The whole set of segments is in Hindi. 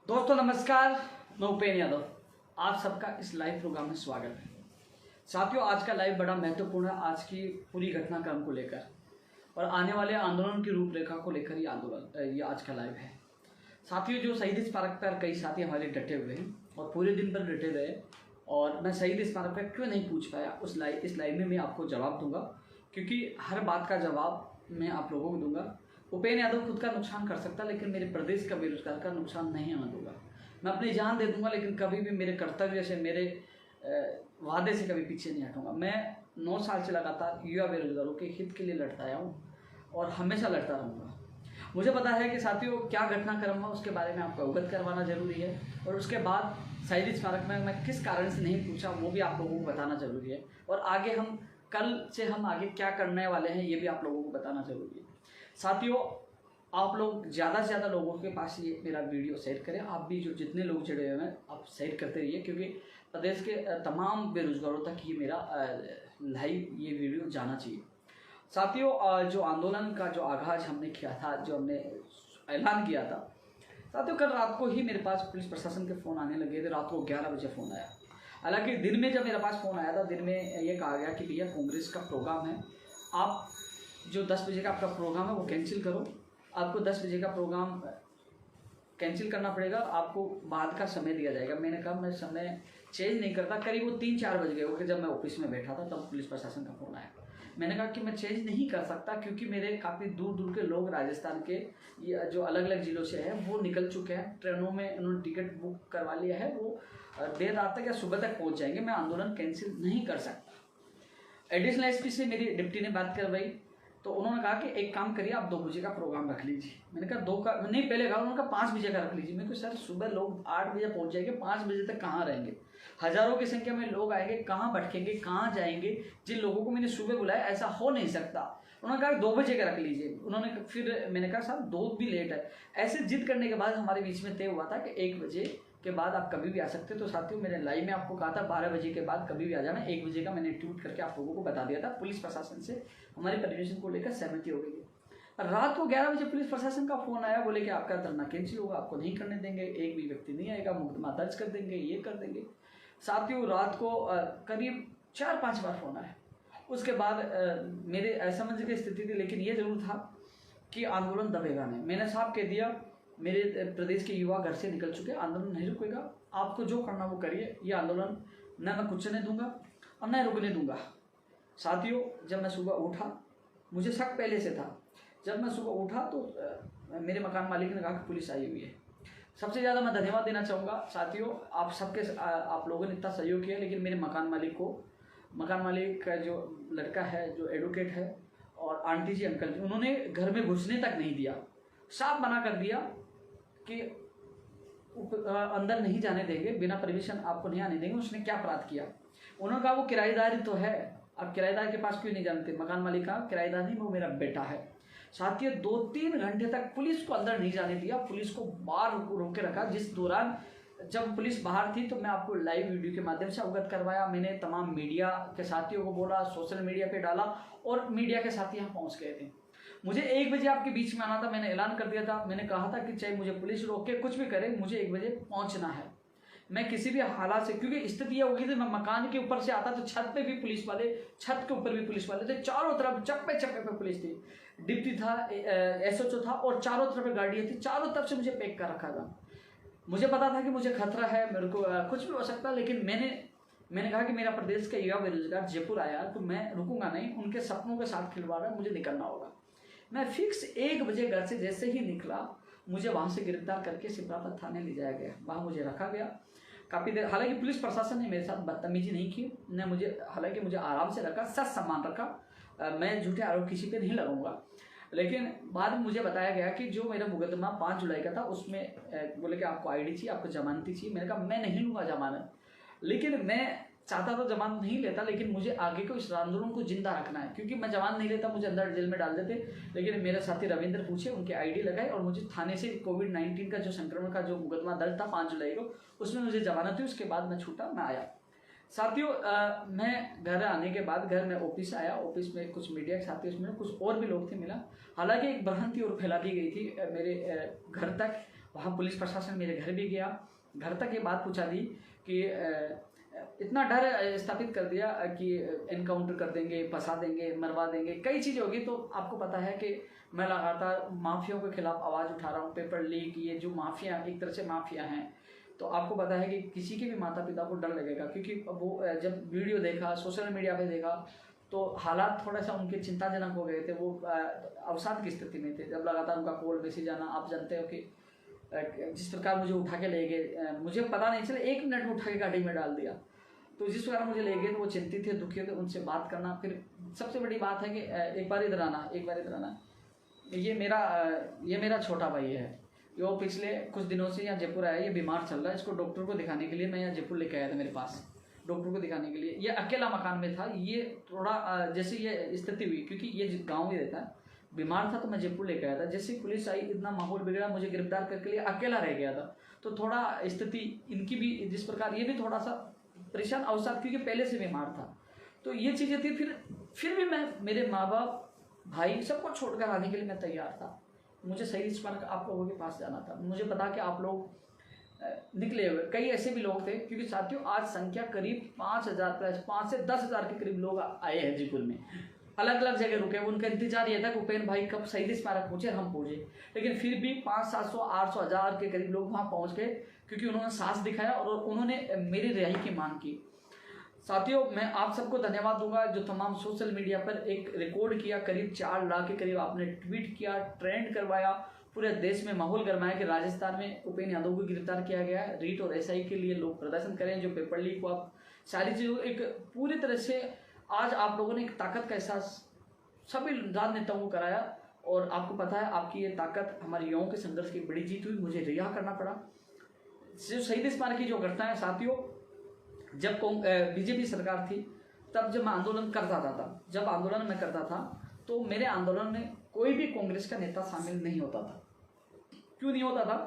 दोस्तों नमस्कार, मैं उपेन यादव। आप सबका इस लाइव प्रोग्राम में स्वागत है। साथियों, आज का लाइव बड़ा महत्वपूर्ण है। आज की पूरी घटनाक्रम को लेकर और आने वाले आंदोलन की रूपरेखा को लेकर ये आज का लाइव है। साथियों, जो शहीद स्मारक पर कई साथी हमारे डटे हुए हैं और पूरे दिन पर डटे रहे, और मैं शहीद स्मारक पर क्यों नहीं पूछ पाया इस लाइव में मैं आपको जवाब दूंगा, क्योंकि हर बात का जवाब मैं आप लोगों को दूंगा। उपेन यादव खुद का नुकसान कर सकता, लेकिन मेरे प्रदेश का बेरोजगार का नुकसान नहीं होने दूंगा। मैं अपनी जान दे दूंगा, लेकिन कभी भी मेरे कर्तव्य से, मेरे वादे से कभी पीछे नहीं हटूंगा। मैं 9 साल से लगातार युवा बेरोजगारों के हित के लिए लड़ता आया हूँ और हमेशा लड़ता रहूँगा। मुझे पता है कि साथियों क्या घटनाक्रम है, उसके बारे में आपको अवगत करवाना जरूरी है, और उसके बाद शहीद स्मारक में मैं किस कारण से नहीं पूछा वो भी आप लोगों को बताना जरूरी है, और आगे हम कल से हम आगे क्या करने वाले हैं ये भी आप लोगों को बताना जरूरी है। साथियों, आप लोग ज़्यादा से ज़्यादा लोगों के पास ये मेरा वीडियो शेयर करें। आप भी जो जितने लोग जुड़े हुए हैं आप शेयर करते रहिए, क्योंकि प्रदेश के तमाम बेरोजगारों तक ये मेरा लाइव ये वीडियो जाना चाहिए। साथियों, जो आंदोलन का जो आगाज हमने किया था, जो हमने ऐलान किया था, साथियों कल रात को ही मेरे पास पुलिस प्रशासन के फ़ोन आने लगे थे। रात को 11 बजे फ़ोन आया। हालांकि दिन में जब मेरे पास फ़ोन आया था, दिन में ये कहा गया कि भैया कांग्रेस का प्रोग्राम है, आप जो 10 बजे का आपका प्रोग्राम है वो कैंसिल करो। आपको 10 बजे का प्रोग्राम कैंसिल करना पड़ेगा, आपको बाद का समय दिया जाएगा। मैंने कहा मैं समय चेंज नहीं करता। करीब वो 3-4 बज गए होंगे जब मैं ऑफिस में बैठा था, तब पुलिस प्रशासन का फ़ोन आया। मैंने कहा कि मैं चेंज नहीं कर सकता, क्योंकि मेरे काफ़ी दूर दूर के लोग राजस्थान के जो अलग अलग ज़िलों से हैं वो निकल चुके हैं। ट्रेनों में उन्होंने टिकट बुक करवा लिया है, वो देर रात तक या सुबह तक पहुँच जाएंगे। मैं आंदोलन कैंसिल नहीं कर सकता। एडिशनल एसपी से मेरी डिप्टी ने बात करवाई, तो उन्होंने कहा कि एक काम करिए, आप 2 बजे का प्रोग्राम रख लीजिए। मैंने कहा 2 का नहीं, पहले कहा, उन्होंने कहा 5 बजे का रख लीजिए। मेरे को सर सुबह लोग 8 बजे पहुंच जाएंगे, 5 बजे तक कहाँ रहेंगे? हजारों की संख्या में लोग आएंगे, कहाँ भटकेंगे, कहाँ जाएंगे? जिन लोगों को मैंने सुबह बुलाया ऐसा हो नहीं सकता। उन्होंने कहा 2 बजे का रख लीजिए। उन्होंने फिर मैंने कहा साहब 2 भी लेट है। ऐसे जिद करने के बाद हमारे बीच में तय हुआ था कि 1 बजे के बाद आप कभी भी आ सकते। तो साथियों, मैंने लाइव में आपको कहा था 12 बजे के बाद कभी भी आ जाना। 1 बजे का मैंने ट्वीट करके आप लोगों को बता दिया था। पुलिस प्रशासन से हमारी परमिशन को लेकर सहमति हो गई है। रात को 11 बजे पुलिस प्रशासन का फोन आया, बोले कि आपका धरना कैंसिल होगा, आपको नहीं करने देंगे, एक भी व्यक्ति नहीं आएगा, मुकदमा दर्ज कर देंगे, ये कर देंगे। साथियों, रात को करीब 4-5 बार फोन आया। उसके बाद मेरे असमंजस की स्थिति थी, लेकिन ये जरूर था कि आंदोलन दबेगा नहीं। मैंने साफ कह दिया, मेरे प्रदेश के युवा घर से निकल चुके, आंदोलन नहीं रुकेगा, आपको जो करना वो करिए। ये आंदोलन न मैं कुचलने दूंगा और न रुकने दूंगा। साथियों, जब मैं सुबह उठा, मुझे शक पहले से था। जब मैं सुबह उठा तो मेरे मकान मालिक ने कहा कि पुलिस आई हुई है। सबसे ज़्यादा मैं धन्यवाद देना चाहूँगा साथियों, आप लोगों ने इतना सहयोग किया, लेकिन मेरे मकान मालिक का जो लड़का है, जो एडवोकेट है, और आंटी जी, अंकल जी, उन्होंने घर में घुसने तक नहीं दिया। साफ मना कर दिया कि अंदर नहीं जाने देंगे, बिना परमिशन आपको नहीं आने देंगे। उसने क्या अपराध किया? उन्होंने कहा वो किराएदार ही तो है, अब किराएदार के पास क्यों नहीं जानते? मकान मालिक का किराएदार नहीं, वो मेरा बेटा है। साथियों, 2-3 घंटे तक पुलिस को अंदर नहीं जाने दिया, पुलिस को बाहर रोके रखा। जिस दौरान जब पुलिस बाहर थी तो मैं आपको लाइव वीडियो के माध्यम से अवगत करवाया। मैंने तमाम मीडिया के साथियों को बोला, सोशल मीडिया पे डाला, और मीडिया के साथी यहाँ पहुँच गए थे। मुझे 1 बजे आपके बीच में आना था। मैंने ऐलान कर दिया था, मैंने कहा था कि चाहे मुझे पुलिस रोके, कुछ भी करे, मुझे 1 बजे पहुंचना है। मैं किसी भी हालात से, क्योंकि स्थिति यह होगी थी, मैं मकान के ऊपर से आता तो छत पे भी पुलिस वाले, छत के ऊपर भी पुलिस वाले थे, चारों तरफ चप्पे चप्पे पे पुलिस थी। डिप्टी था, एसएचओ था, और चारों तरफ गाड़ियाँ थी, चारों तरफ से मुझे पैक कर रखा था। मुझे पता था कि मुझे खतरा है, मेरे को कुछ भी हो सकता, लेकिन मैंने कहा कि मेरा प्रदेश का युवा बेरोजगार जयपुर आया तो मैं रुकूंगा नहीं, उनके सपनों के साथ खिलवाड़ है, मुझे निकलना होगा। मैं फिक्स 1 बजे घर से जैसे ही निकला, मुझे वहाँ से गिरफ्तार करके सिपरापत थाने ले जाया गया। वहाँ मुझे रखा गया काफ़ी देर। हालांकि पुलिस प्रशासन ने मेरे साथ बदतमीजी नहीं की, न मुझे, हालांकि मुझे आराम से रखा, सच सम्मान रखा। मैं झूठे आरोप किसी पे नहीं लगाऊंगा। लेकिन बाद में मुझे बताया गया कि जो मेरा मुकदमा 5 जुलाई का था, उसमें बोले कि आपको आईडी चाहिए, आपको जमानती चाहिए। मैंने कहा मैं नहीं लूँगा जमानत, लेकिन मैं चाहता तो जमानत नहीं लेता, लेकिन मुझे आगे को इस आंदोलन को जिंदा रखना है। क्योंकि मैं जमानत नहीं लेता, मुझे अंदर जेल में डाल देते। लेकिन मेरे साथी रविंद्र पूछे, उनके आईडी लगाए, और मुझे थाने से कोविड-19 का जो संक्रमण का जो मुकदमा दर्ज था 5 जुलाई को, उसमें मुझे जमानत हुई। उसके बाद मैं छूटा, मैं आया। साथियों, मैं घर आने के बाद घर में ऑफिस आया। ऑफिस में कुछ मीडिया के साथी, उसमें कुछ और भी लोग थे मिला। हालांकि एक भ्रांति और फैला दी गई थी मेरे घर तक, वहाँ पुलिस प्रशासन मेरे घर भी गया, घर तक ये बात पूछा दी कि इतना डर स्थापित कर दिया कि एनकाउंटर कर देंगे, फंसा देंगे, मरवा देंगे, कई चीज़ें होगी। तो आपको पता है कि मैं लगातार माफियाओं के खिलाफ आवाज़ उठा रहा हूँ। पेपर लीक, ये जो माफिया एक तरह से माफिया हैं, तो आपको पता है कि किसी के भी माता पिता को डर लगेगा, क्योंकि वो जब वीडियो देखा, सोशल मीडिया पे देखा, तो हालात थोड़ा सा उनके चिंताजनक हो गए थे। वो अवसाद की स्थिति में थे, जब लगातार उनका कॉल मैसेज आना। आप जानते हो कि जिस प्रकार मुझे उठा के ले गए, मुझे पता नहीं चला, 1 मिनट में उठा के गाड़ी में डाल दिया। तो जिस प्रकार मुझे ले गए तो वो चिंतित थे, दुखी थे, उनसे बात करना। फिर सबसे बड़ी बात है कि एक बार इधर आना। ये मेरा छोटा भाई है, वो पिछले कुछ दिनों से यहाँ जयपुर आया, ये बीमार चल रहा है। इसको डॉक्टर को दिखाने के लिए मैं यहाँ जयपुर लेके आया था, मेरे पास डॉक्टर को दिखाने के लिए। ये अकेला मकान में था। ये थोड़ा जैसे ये स्थिति हुई, क्योंकि ये गाँव में रहता है, बीमार था, तो मैं जयपुर लेके आया था। जैसे पुलिस आई, इतना माहौल बिगड़ा, मुझे गिरफ्तार करके लिए अकेला रह गया था। तो थोड़ा स्थिति इनकी भी, जिस प्रकार ये भी थोड़ा सा परेशान अवसाद, क्योंकि पहले से बीमार था। तो ये चीज़ें थी। फिर भी मैं मेरे माँ बाप, भाई, सबको छोड़कर आने के लिए मैं तैयार था। मुझे शहीद स्मारक आप लोगों के पास जाना था। मुझे पता कि आप लोग निकले हुए, कई ऐसे भी लोग थे, क्योंकि साथियों आज संख्या करीब 5,000 प्लस 5 से 10,000 के करीब लोग आए हैं जयपुर में। अलग अलग जगह रुके, उनका इंतजार ये था कि उपेन भाई कब शहीद स्मारक पहुंचे, हम पहुंचे। लेकिन फिर भी 500, 700, 1000 के करीब लोग वहां पहुंच गए, क्योंकि उन्होंने साहस दिखाया और उन्होंने मेरी रिहाई की मांग की। साथियों, मैं आप सबको धन्यवाद दूंगा जो तमाम सोशल मीडिया पर एक रिकॉर्ड किया, करीब 4 लाख के करीब आपने ट्वीट किया, ट्रेंड करवाया, पूरे देश में माहौल गरमाया कि राजस्थान में उपेन यादव को गिरफ्तार किया गया है। रीट और एसआई के लिए लोग प्रदर्शन करें, जो पेपर लीक को आप सारी चीज़ों एक पूरी तरह से आज आप लोगों ने एक ताकत का एहसास सभी राजनेताओं को कराया। और आपको पता है आपकी ये ताकत हमारे युवाओं के संघर्ष की बड़ी जीत हुई। मुझे रिहा करना पड़ा। जो शहीद स्मारक की जो घटना है साथियों, जब बीजेपी सरकार थी, तब जब मैं आंदोलन करता था, जब आंदोलन में करता था, तो मेरे आंदोलन में कोई भी कांग्रेस का नेता शामिल नहीं होता था। क्यों नहीं होता था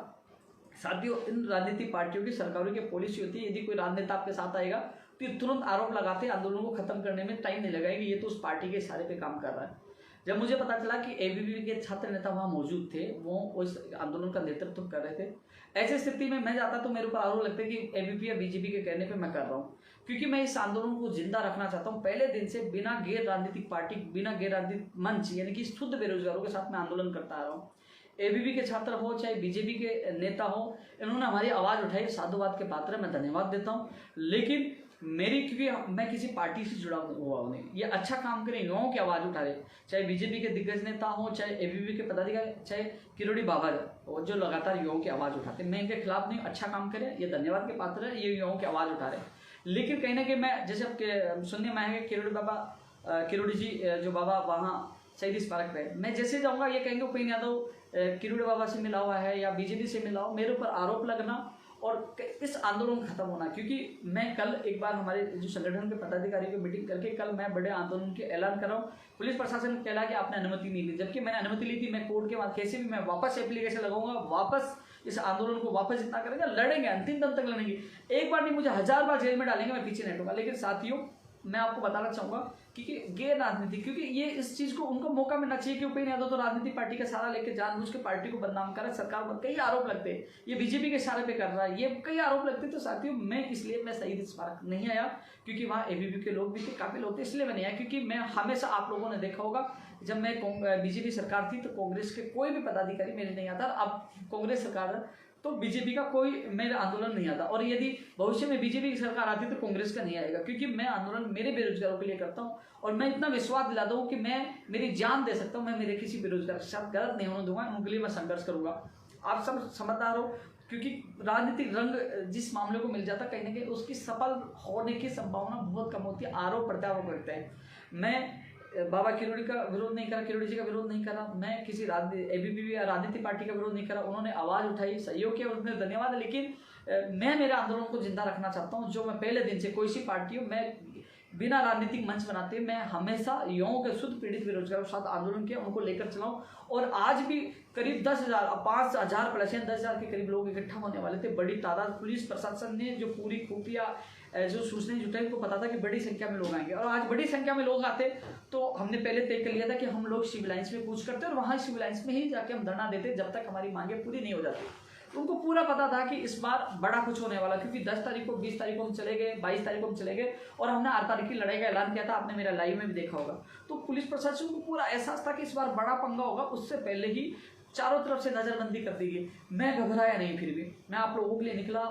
साथियों? इन राजनीतिक पार्टियों की, सरकारों की पॉलिसी होती है, यदि कोई राजनेता आपके साथ आएगा तो तुरंत आरोप लगाते हैं, आंदोलन को खत्म करने में टाइम नहीं लगाएगी, ये तो उस पार्टी के इशारे पे काम कर रहा है। जब मुझे पता चला कि एबीवीपी के छात्र नेता वहाँ मौजूद थे, वो उस आंदोलन का नेतृत्व कर रहे थे, ऐसी स्थिति में मैं जाता तो मेरे ऊपर आरोप लगता है कि एबीवीपी या बीजेपी के कहने पे मैं कर रहा हूँ, क्योंकि मैं इस आंदोलन को जिंदा रखना चाहता हूँ। पहले दिन से बिना गैर राजनीतिक पार्टी, बिना गैर राजनीतिक मंच, यानी कि शुद्ध बेरोजगारों के साथ मैं आंदोलन करता आ रहा हूँ। एबीवीपी के छात्र हो चाहे बीजेपी के नेता हो, इन्होंने हमारी आवाज़ उठाई, साधुवाद के पात्र है, मैं धन्यवाद देता हूँ। लेकिन मेरी, क्योंकि मैं किसी पार्टी से जुड़ा हुआ हूँ नहीं, ये अच्छा काम करें, युवाओं की आवाज़ उठा रहे, चाहे बीजेपी के दिग्गज नेता हो, चाहे एबीवीपी के पदाधिकारी, चाहे किरोड़ी बाबा जो लगातार युवाओं की आवाज़ उठाते, मैं इनके खिलाफ नहीं, अच्छा काम करें, ये धन्यवाद के पात्र है, ये युवाओं की आवाज़ उठा रहे। लेकिन कहीं ना कहीं मैं, जैसे अब सुनने में आएंगे किरोड़ी बाबा, किरोड़ी जी जो बाबा वहाँ शहीद स्मारक पे, मैं जैसे जाऊँगा ये कहेंगे उपेन यादव किरोड़ी बाबा से मिला हुआ है या बीजेपी से मिला हो, मेरे ऊपर आरोप लगना और इस आंदोलन खत्म होना। क्योंकि मैं कल एक बार हमारे जो संगठन के पदाधिकारियों की मीटिंग करके कल मैं बड़े आंदोलन के ऐलान कर रहा हूँ। पुलिस प्रशासन ने कहला कि आपने अनुमति नहीं ली, जबकि मैंने अनुमति ली थी। मैं कोर्ट के बाद कैसे भी मैं वापस एप्लीकेशन लगाऊंगा, वापस इस आंदोलन को वापस जितना करेंगे, लड़ेंगे, अंतिम दम तक लड़ेंगे। एक बार नहीं, मुझे 1000 बार जेल में डालेंगे, मैं पीछे नहीं हटूंगा। लेकिन साथियों, मैं आपको बताना चाहूंगा कि गैर राजनीति, क्योंकि ये इस चीज को उनको मौका मिलना चाहिए कि उपेन यादव तो राजनीतिक पार्टी का सहारा लेकर जानबूझ के पार्टी को बदनाम कर रहा है, सरकार पर कई आरोप लगते हैं, ये बीजेपी के इशारे पे कर रहा है, ये कई आरोप लगते हैं। तो साथियों, मैं इसलिए मैं शहीद स्मारक नहीं आया, क्योंकि वहाँ एबीवीपी के लोग भी थे, काफी लोग थे, इसलिए मैं नहीं आया। क्योंकि मैं हमेशा, आप लोगों ने देखा होगा, जब मैं बीजेपी सरकार थी तो कांग्रेस के कोई भी पदाधिकारी मेरे नहीं आता। अब कांग्रेस सरकार है तो बीजेपी का कोई मेरा आंदोलन नहीं आता, और यदि भविष्य में बीजेपी की सरकार आती तो कांग्रेस का नहीं आएगा, क्योंकि मैं आंदोलन मेरे बेरोजगारों के लिए करता हूं। और मैं इतना विश्वास दिलाता हूं कि मैं मेरी जान दे सकता हूं, मैं मेरे किसी बेरोजगार के साथ गलत नहीं होने दूंगा, उनके लिए मैं संघर्ष करूंगा। आप सब समझदार हो, क्योंकि राजनीतिक रंग जिस मामले को मिल जाता, कहीं ना कहीं उसकी सफल होने की संभावना बहुत कम होती है। आरोप प्रत्यारोप करते हैं। मैं बाबा किरोड़ी का विरोध नहीं करा, किरोड़ी जी का विरोध नहीं करा, मैं किसी एबीवीपी या राजनीतिक पार्टी का विरोध नहीं करा। उन्होंने आवाज़ उठाई, सहयोग किया, उन्हें धन्यवाद। लेकिन मैं मेरे आंदोलन को जिंदा रखना चाहता हूं, जो मैं पहले दिन से, कोई सी पार्टी हो, मैं बिना राजनीतिक मंच बनाते मैं हमेशा युवाओं के शुद्ध पीड़ित बेरोजगारों के साथ आंदोलन किया, उनको लेकर चलाऊं। और आज भी करीब 10,000, 5,000 प्लस 10,000 के करीब लोग इकट्ठा होने वाले थे, बड़ी तादाद। पुलिस प्रशासन ने जो पूरी खुफिया जो सूचना जुटाई, उनको पता था कि बड़ी संख्या में लोग आएंगे, और आज बड़ी संख्या में लोग आते तो हमने पहले तय कर लिया था कि हम लोग सिविल लाइन्स में कूच करते और वहाँ सिविल लाइन्स में ही जाके हम धरना देते जब तक हमारी मांगे पूरी नहीं हो जाती। उनको पूरा पता था कि इस बार बड़ा कुछ होने वाला, क्योंकि 10 तारीख को, 20 तारीख को हम चले गए, 22 तारीख को हम चले गए और हमने 8 तारीख की लड़ाई का ऐलान किया था। आपने मेरा लाइव में भी देखा होगा। तो पुलिस प्रशासन को पूरा एहसास था कि इस बार बड़ा पंगा होगा। उससे पहले ही चारों तरफ से नजरबंदी कर दी गई। मैं घबराया नहीं, फिर भी मैं आप लोगों के लिए निकला।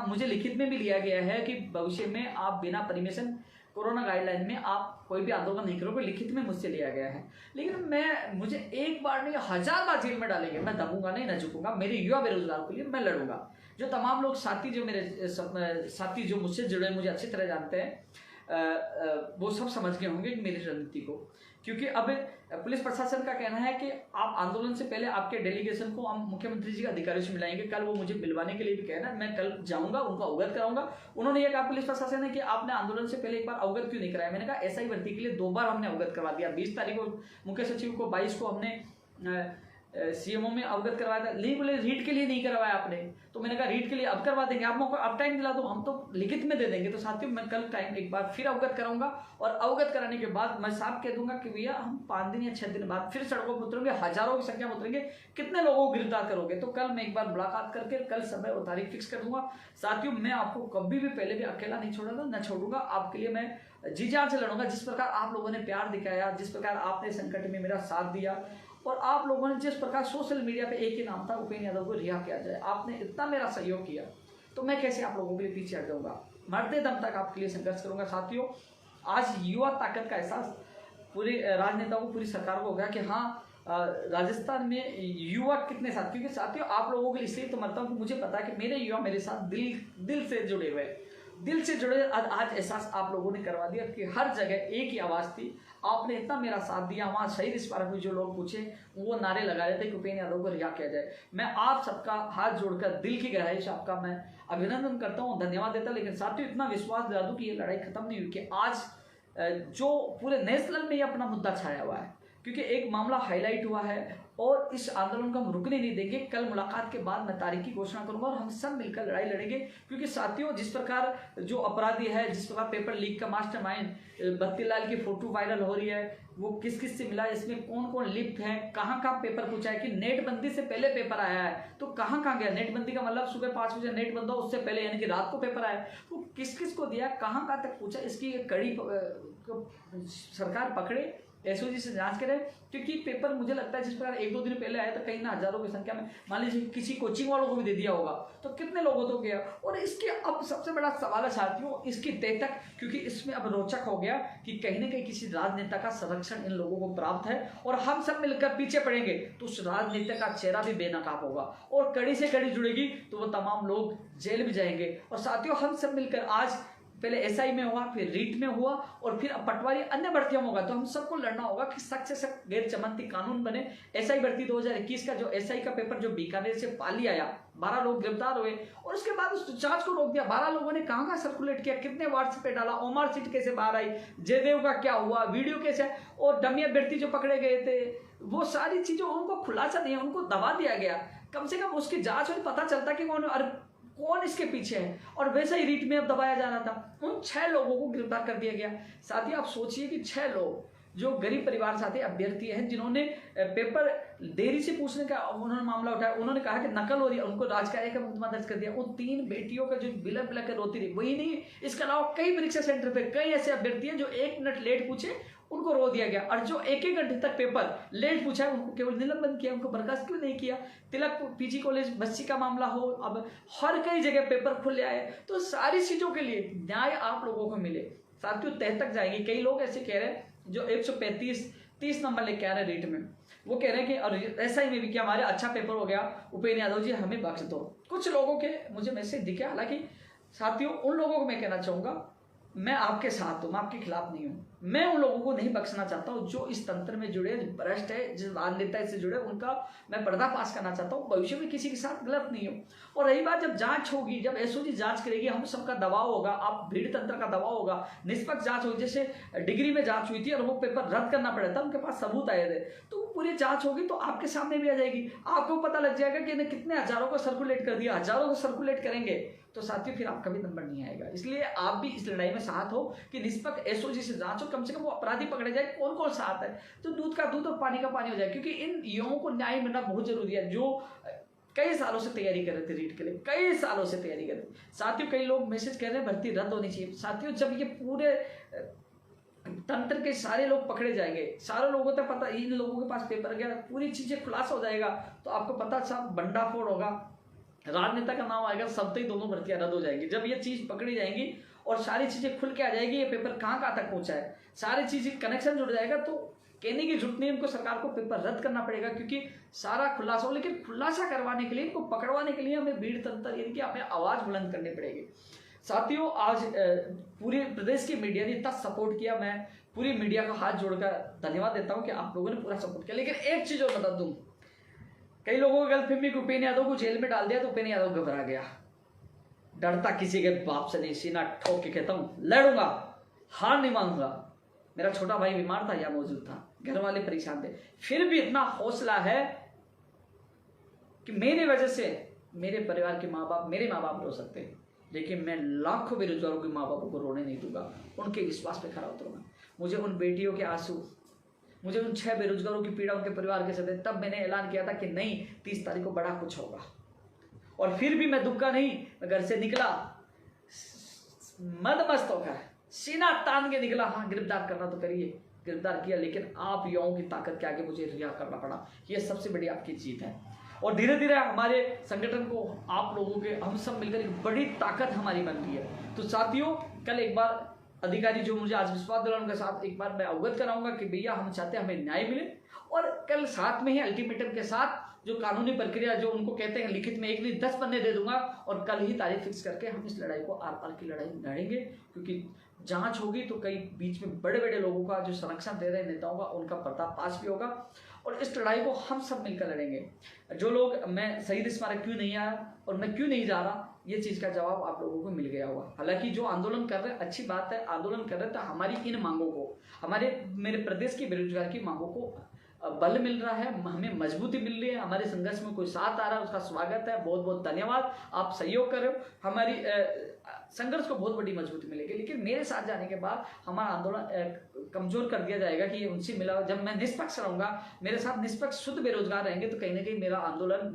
मुझे लिखित में भी लिया गया है कि भविष्य में आप बिना परमिशन कोरोना गाइडलाइन में आप कोई भी आंदोलन नहीं करोगे, लिखित में मुझसे लिया गया है। लेकिन मुझे एक बार नहीं 1000 बार जेल में डालेंगे, मैं दबूंगा नहीं, न झुकूंगा। मेरे युवा बेरोजगार के लिए मैं लड़ूंगा। जो तमाम लोग साथी, जो मेरे साथी जो मुझसे जुड़े, मुझे अच्छी तरह जानते हैं, वो सब समझ गए होंगे मेरी रणनीति को। क्योंकि अब पुलिस प्रशासन का कहना है कि आप आंदोलन से पहले आपके डेलीगेशन को हम मुख्यमंत्री जी के अधिकारियों से मिलाएंगे। कल वो मुझे मिलवाने के लिए भी कहना है, मैं कल जाऊंगा, उनको अवगत कराऊंगा। उन्होंने ये कहा पुलिस प्रशासन ने कि आपने आंदोलन से पहले एक बार अवगत क्यों नहीं कराया। मैंने कहा एसआई भर्ती के लिए 2 बार हमने अवगत करवा दिया। 20 तारीख को मुख्य सचिव को, 22 को हमने सीएमओ में अवगत करवाया था। नहीं बोले रीट के लिए नहीं करवाया आपने, तो मैंने कहा रीट के लिए अब करवा देंगे, आप मौका अब टाइम दिला दो, हम तो लिखित में दे देंगे। तो साथियों मैं कल टाइम एक बार फिर अवगत कराऊंगा और अवगत कराने के बाद मैं साफ कह दूंगा कि भैया हम 5 दिन या 6 दिन बाद फिर सड़कों पर उतरेंगे, हजारों की संख्या में उतरेंगे। कितने लोगों को गिरफ्तार करोगे? तो कल मैं एक बार मुलाकात करके कल समय और तारीख फिक्स कर दूंगा। साथियों मैं आपको कभी भी पहले भी अकेला नहीं छोड़ा था, न छोड़ूंगा। आपके लिए मैं जी जान से लड़ूंगा। जिस प्रकार आप लोगों ने प्यार दिखाया, जिस प्रकार आपने संकट में मेरा साथ दिया, और आप लोगों ने जिस प्रकार सोशल मीडिया पे एक ही नाम था, उपेंद्र यादव को रिहा किया जाए, आपने इतना मेरा सहयोग किया, तो मैं कैसे आप लोगों के लिए पीछे हट जाऊंगा? मरते दम तक आपके लिए संघर्ष करूंगा। साथियों आज युवा ताकत का एहसास पूरे राजनेताओं को, पूरी सरकार को हो गया कि हाँ राजस्थान में युवा कितने साथ। क्योंकि साथियों आप लोगों के लिए इसलिए तो मरता हूँ कि मुझे पता है कि मेरे युवा मेरे साथ दिल से जुड़े हुए, दिल से जुड़े। आज एहसास आप लोगों ने करवा दिया कि हर जगह एक ही आवाज थी। आपने इतना मेरा साथ दिया। वहाँ शहीद स्मारक में जो लोग पूछे वो नारे लगा रहे थे कि उपेंद्र यादव को रिहा किया जाए। मैं आप सबका हाथ जोड़कर दिल की गहराई से आपका मैं अभिनंदन करता हूँ, धन्यवाद देता। लेकिन साथियों इतना विश्वास दिला दूं कि ये लड़ाई खत्म नहीं हुई, कि आज जो पूरे नेशनल में ये अपना मुद्दा छाया हुआ है, क्योंकि एक मामला हाईलाइट हुआ है और इस आंदोलन को हम रुकने नहीं देंगे। कल मुलाकात के बाद मैं तारीख की घोषणा करूंगा और हम सब मिलकर लड़ाई लड़ेंगे। क्योंकि साथियों जिस प्रकार जो अपराधी है, जिस प्रकार पेपर लीक का मास्टरमाइंड बत्तीलाल की फोटो वायरल हो रही है, वो किस किस से मिला, इसमें कौन कौन लिप्त है, कहाँ कहाँ पेपर पूछा है, कि नेट बंदी से पहले पेपर आया है तो कहाँ कहाँ गया। नेट बंदी का मतलब सुबह 5 बजे नेट बंद हो, उससे पहले यानी कि रात को पेपर आया, तो किस किस को दिया, कहाँ कहाँ तक पूछा, इसकी एक कड़ी सरकार पकड़े, एसओजी से जांच करें। क्योंकि पेपर मुझे लगता है जिस प्रकार 1-2 दिन पहले आया था, कहीं ना हजारों की संख्या में, मान लीजिए किसी कोचिंग वालों को भी दे दिया होगा, तो कितने लोगों तो गया। और इसके अब सबसे बड़ा सवाल है साथियों इसकी तय तक, क्योंकि इसमें अब रोचक हो गया कि कहीं ना कहीं किसी राजनेता का संरक्षण इन लोगों को प्राप्त है और हम सब मिलकर पीछे पड़ेंगे तो उस राजनेता का चेहरा भी बेनकाब होगा और कड़ी से कड़ी जुड़ेगी, तो वो तमाम लोग जेल भी जाएंगे। और साथियों हम सब मिलकर आज पहले एसआई में हुआ, फिर रीट में हुआ और फिर अब पटवारी अन्य भर्तियों में होगा, तो हम सबको लड़ना होगा कि सख्त से सख्त गैर जमानती कानून बने। एसआई भर्ती 2021 का जो एसआई का पेपर जो बीकानेर से पाली आया, 12 लोग गिरफ्तार हुए और उसके बाद उस जांच को रोक दिया। 12 लोगों ने कहाँ कहाँ सर्कुलेट किया, कितने व्हाट्सएप पे डाला, ओमार सीट कैसे बाहर आई, जयदेव का क्या हुआ, वीडियो कैसे, और डमी अभ्यर्थी जो पकड़े गए थे, वो सारी चीजें उनको खुलासा नहीं, उनको दबा दिया गया। कम से कम उसकी जांच में पता चलता कि कौन इसके पीछे है। और वैसे ही रीट में अब दबाया जा रहा था। उन 6 लोगों को गिरफ्तार कर दिया गया। साथ ही आप सोचिए कि 6 लोग जो गरीब परिवार साथी अभ्यर्थी हैं, जिन्होंने पेपर देरी से पूछने का उन्होंने मामला उठाया, उन्होंने कहा कि नकल हो रही है, उनको राजकार्य का मुकदमा दर्ज कर दिया। उन 3 बेटियों का जो बिलक बिलक कर रोती रही, वही नहीं, इसके अलावा कई परीक्षा सेंटर पे कई ऐसे अभ्यर्थी हैं जो 1 मिनट लेट पूछे, उनको रो दिया गया। और जो 1-1 घंटे तक पेपर लेट पूछा है, उनको केवल निलंबन किया, उनको बर्खास्त क्यों नहीं किया। तिलक पीजी कॉलेज बस्सी का मामला हो, अब हर कई जगह पेपर खुले आए, तो सारी चीजों के लिए न्याय आप लोगों को मिले। साथियों तह तक जाएंगे। कई लोग ऐसे कह रहे हैं जो 135-30 नंबर लेके आ रहे हैं रीट में, वो कह रहे हैं कि और ऐसा ही में भी कि हमारे अच्छा पेपर हो गया, उपेंद्र यादव जी हमें बख्श दो। कुछ लोगों के मुझे मैसेज दिखे। हालांकि साथियों उन लोगों को मैं कहना चाहूंगा, मैं आपके साथ हूं, मैं आपके खिलाफ नहीं हूं। मैं उन लोगों को नहीं बख्शना चाहता हूं जो इस तंत्र में जुड़े, जो भ्रष्ट है, जिस राजनेता से जुड़े, उनका मैं पर्दाफाश करना चाहता हूं। भविष्य में किसी के साथ गलत नहीं हो। और रही बात, जब जांच होगी, जब एसओजी जांच करेगी, हम सबका दबाव होगा, आप भीड़ तंत्र का दबाव होगा, निष्पक्ष जांच होगी। जैसे डिग्री में जांच हुई थी और वो पेपर रद्द करना पड़ा था, उनके पास सबूत आए थे, तो पूरी जांच होगी तो आपके सामने भी आ जाएगी। आपको पता लग जाएगा कि इन्हें कितने हजारों को सर्कुलेट कर दिया, हजारों को सर्कुलेट करेंगे, तो साथियों फिर आपका भी नंबर नहीं आएगा। इसलिए आप भी इस लड़ाई में साथ हो कि निष्पक्ष एसओजी से जांच हो, कम से कम वो अपराधी पकड़े जाए। कौन कौन साथ है, तो दूध का दूध और पानी का पानी हो जाए। क्योंकि इन युवाओं को न्याय मिलना बहुत जरूरी है। जो कई सालों से तैयारी कर रहे थे रीट के लिए, कई सालों से तैयारी कर रहे थे साथियों। कई लोग मैसेज कर रहे हैं भर्ती रद्द होनी चाहिए। साथियों जब ये पूरे तंत्र के सारे लोग पकड़े जाएंगे, सारे लोगों तक पता, इन लोगों के पास पेपर गया, पूरी चीजें खुलासा हो जाएगा, तो आपको पता सब बंडाफोड़ होगा, राजनेता का नाम आएगा, सब तक दोनों भर्तियां रद्द हो जाएंगी। जब ये चीज पकड़ी जाएंगी और सारी चीजें खुल के आ जाएगी, ये पेपर कहाँ कहाँ तक पहुंचा है, सारी चीजें कनेक्शन जुड़ जाएगा, तो कहने की जरूरत नहीं, उनको सरकार को पेपर रद्द करना पड़ेगा, क्योंकि सारा खुलासा हो। लेकिन खुलासा करवाने के लिए, इनको पकड़वाने के लिए हमें भीड़ तंत्र यानी कि हमें आवाज बुलंद करनी पड़ेगी। साथियों आज पूरे प्रदेश की मीडिया ने इतना सपोर्ट किया, मैं पूरी मीडिया का हाथ जोड़कर धन्यवाद देता हूं कि आप लोगों ने पूरा सपोर्ट किया। लेकिन एक चीज और बता दूं, कई लोगों को गलतफहमी कि उपेंद्र यादव को जेल में डाल दिया तो उपेंद्र यादव घबरा गया। डरता किसी के बाप से नहीं, सीना ठोक के कहता हूं लड़ूंगा, हार नहीं मानूंगा। मेरा छोटा भाई बीमार था, या मौजूद था, घर वाले परेशान थे, फिर भी इतना हौसला है कि मेरी वजह से मेरे परिवार के माँ बाप, मेरे माँ बाप रो सकते हैं, लेकिन मैं लाखों बेरोजगारों के माँ बापों को रोने नहीं दूंगा, उनके विश्वास पे खड़ा उतरूंगा। मुझे उन बेटियों के आंसू, मुझे उन 6 बेरोजगारों की पीड़ा, उनके परिवार के सदस्य, तब मैंने ऐलान किया था कि नहीं 30 तारीख को बड़ा कुछ होगा, और फिर भी मैं दुबका नहीं, मैं घर से निकला मदमस्त होकर, सीना तान के निकला। हाँ गिरफ्तार करना तो करिए, गिरफ्तार किया, लेकिन आप युवाओं की ताकत के आगे मुझे रिहा करना पड़ा, ये सबसे बड़ी आपकी जीत है। और धीरे धीरे हमारे संगठन को, आप लोगों के, हम सब मिलकर एक बड़ी ताकत हमारी बन रही है। तो साथियों कल एक बार अधिकारी जो मुझे आज विश्वास दिलाने उनके साथ एक बार मैं अवगत कराऊंगा कि भैया हम चाहते हैं हमें न्याय मिले, और कल साथ में ही अल्टीमेटम के साथ जो कानूनी प्रक्रिया, जो उनको कहते हैं लिखित में 1 नहीं 10 पन्ने दे दूंगा, और कल ही तारीख फिक्स करके हम इस लड़ाई को आर पार की लड़ाई लड़ेंगे। क्योंकि जांच होगी तो कई बीच में बड़े बड़े लोगों का, जो संरक्षण दे रहे नेताओं का, उनका पर्दाफाश भी होगा, और इस लड़ाई को हम सब मिलकर लड़ेंगे। जो लोग मैं शहीद स्मारक क्यों नहीं आया और मैं क्यों नहीं जा रहा, ये चीज का जवाब आप लोगों को मिल गया होगा। हालांकि जो आंदोलन कर रहे हैं अच्छी बात है, आंदोलन कर रहे हैं तो हमारी इन मांगों को, मेरे प्रदेश की बेरोजगार की मांगों को बल मिल रहा है, हमें मजबूती मिल रही है, हमारे संघर्ष में कोई साथ आ रहा है, उसका स्वागत है। बहुत बहुत धन्यवाद, आप सहयोग कर रहे हो, हमारी संघर्ष को बहुत बड़ी मजबूती मिलेगी। लेकिन मेरे साथ जाने के बाद हमारा आंदोलन कमजोर कर दिया जाएगा कि ये उनसे मिला। जब मैं निष्पक्ष रहूंगा, मेरे साथ निष्पक्ष शुद्ध बेरोजगार रहेंगे, तो कहीं ना कहीं मेरा आंदोलन,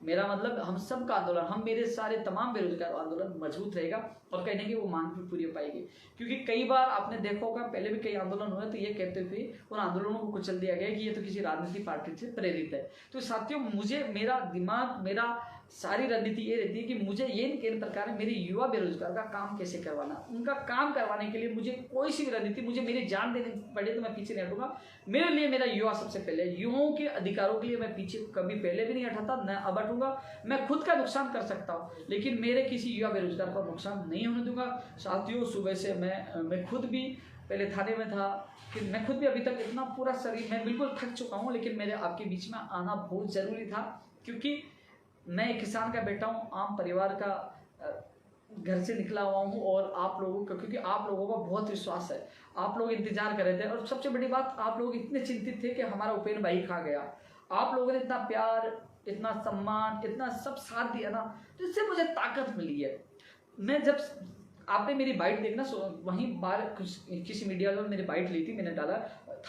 मेरा मतलब हम सब का आंदोलन, हम मेरे सारे तमाम बेरोजगार आंदोलन मजबूत रहेगा, और कहीं ना कहीं वो मांग भी पूरी हो पाएगी। क्योंकि कई बार आपने देखा होगा, पहले भी कई आंदोलन हुए तो ये कहते हुए उन आंदोलनों को कुचल दिया गया कि ये तो किसी राजनीतिक पार्टी से प्रेरित है। तो साथियों मुझे, मेरा दिमाग, मेरा सारी रणनीति ये रहती है कि मुझे ये नहीं कहने प्रकार है मेरे युवा बेरोजगार का काम कैसे करवाना, उनका काम करवाने के लिए मुझे कोई सी भी रणनीति, मुझे मेरी जान देनी पड़े तो मैं पीछे नहीं हटूंगा। मेरे लिए मेरा युवा सबसे पहले, युवाओं के अधिकारों के लिए मैं पीछे कभी पहले भी नहीं हटाता, न अब हटूंगा। मैं खुद का नुकसान कर सकता हूँ, लेकिन मेरे किसी युवा बेरोजगार का नुकसान नहीं होने दूंगा। साथियों सुबह से मैं खुद भी पहले थाने में था, कि मैं खुद भी अभी तक इतना पूरा शरीर, मैं बिल्कुल थक चुका हूँ, लेकिन मेरे आपके बीच में आना बहुत जरूरी था, क्योंकि मैं एक किसान का बेटा हूँ, आम परिवार का घर से निकला हुआ हूँ, और आप लोगों का, क्योंकि आप लोगों का बहुत विश्वास है, आप लोग इंतजार कर रहे थे, और सबसे बड़ी बात आप लोग इतने चिंतित थे कि हमारा उपेंद्र भाई कहाँ गया। आप लोगों ने इतना प्यार, इतना सम्मान, इतना सब साथ दिया ना, तो इससे मुझे ताकत मिली है। मैं जब आपने मेरी बाइट देखना, वहीं बाहर किसी मीडिया में मेरी बाइट ली थी, मैंने डाला,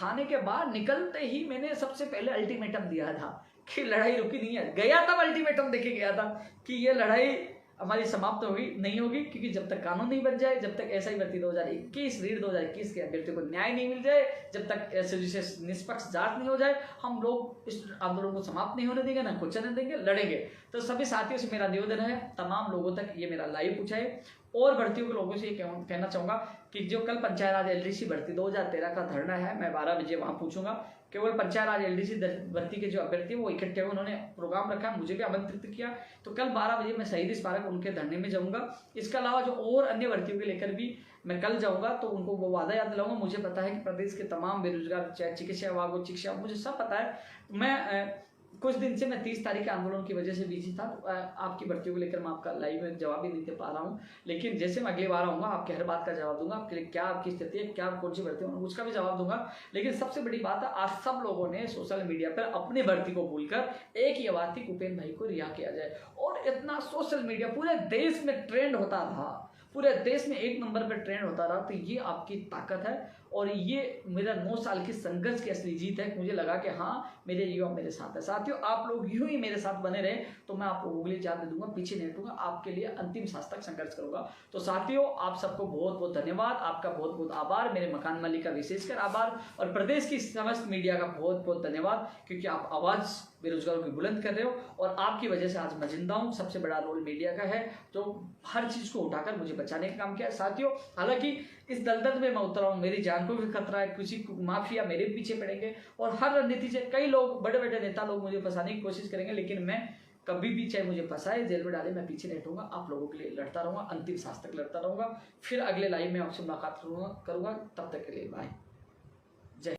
थाने के बाहर निकलते ही मैंने सबसे पहले अल्टीमेटम दिया था कि लड़ाई रुकी नहीं है। गया तब अल्टीमेटम देके गया था कि ये लड़ाई हमारी समाप्त होगी नहीं होगी, क्योंकि जब तक कानून नहीं बन जाए, जब तक SI भर्ती 2021 रीड 2021 के अभ्यर्थी को न्याय नहीं मिल जाए, जब तक SOG निष्पक्ष जांच नहीं हो जाए, हम लोग इस आंदोलन को समाप्त नहीं होने देंगे, ना कुचलने देंगे, लड़ेंगे। तो सभी साथियों से मेरा निवेदन है, तमाम लोगों तक ये मेरा लाइव पूछाए, और भर्तियों के लोगों से ये कहना चाहूंगा कि जो कल पंचायत राज LDC भर्ती 2013 का धरना है, मैं 12 बजे वहां पूछूंगा। केवल पंचायत राज LDC भर्ती के जो अभ्यर्थी वो इकट्ठे हुए, उन्होंने प्रोग्राम रखा, मुझे भी आमंत्रित किया, तो कल 12 बजे मैं शहीद स्मारक उनके धरने में जाऊंगा। इसके अलावा जो और अन्य भर्तियों के लेकर भी मैं कल जाऊंगा, तो उनको वो वादा याद दिलाऊंगा। मुझे पता है कि प्रदेश के तमाम बेरोजगार, चाहे चिकित्सा विभाग हो, शिक्षा, मुझे सब पता है। मैं कुछ दिन से मैं 30 तारीख के आंदोलन की वजह से बिजी था, तो आपकी भर्तियों को लेकर मैं आपका लाइव में जवाब ही नहीं दे पा रहा हूँ, लेकिन जैसे मैं अगली बार आऊँगा आपके हर बात का जवाब दूंगा, आपके लिए क्या आपकी स्थिति है, क्या कौन सी भर्ती है, उसका भी जवाब दूंगा। लेकिन सबसे बड़ी बात है, आज सब लोगों ने सोशल मीडिया पर अपनी भर्ती को भूलकर एक ही आवाज थी, उपेंद्र भाई को रिहा किया जाए। और इतना सोशल मीडिया पूरे देश में ट्रेंड होता था, पूरे देश में 1 नंबर पर ट्रेंड होता रहा, तो ये आपकी ताकत है और ये मेरा 9 साल की संघर्ष की असली जीत है। मुझे लगा कि हाँ, मेरे युवा मेरे साथ है। साथियों, आप लोग यूं ही मेरे साथ बने रहे तो मैं आप लोगों के लिए जान दूंगा, पीछे नहीं हटूंगा, आपके लिए अंतिम सांस तक संघर्ष करूंगा। तो साथियों, आप सबको बहुत बहुत धन्यवाद, आपका बहुत बहुत आभार, मेरे मकान मालिक का विशेषकर आभार और प्रदेश की समस्त मीडिया का बहुत बहुत धन्यवाद, क्योंकि आप आवाज़ बेरोजगारों की बुलंद कर रहे हो और आपकी वजह से आज मैं जिंदा हूँ। सबसे बड़ा रोल मीडिया का है, तो हर चीज़ को उठाकर मुझे बचाने का काम किया है। साथियों, हालांकि इस दलदल में मैं उतरा हूँ, मेरी जान को भी खतरा है, किसी माफिया मेरे पीछे पड़ेंगे और हर रणनीति से कई लोग, बड़े बड़े नेता लोग मुझे फंसाने की कोशिश करेंगे, लेकिन मैं कभी भी, चाहे मुझे फंसाए, जेल में डाले, मैं पीछे नहीं हटूंगा। आप लोगों के लिए लड़ता रहूंगा, अंतिम सांस तक लड़ता रहूंगा। फिर अगले लाइव में आपसे मुलाकात करूंगा। तब तक के लिए बाय।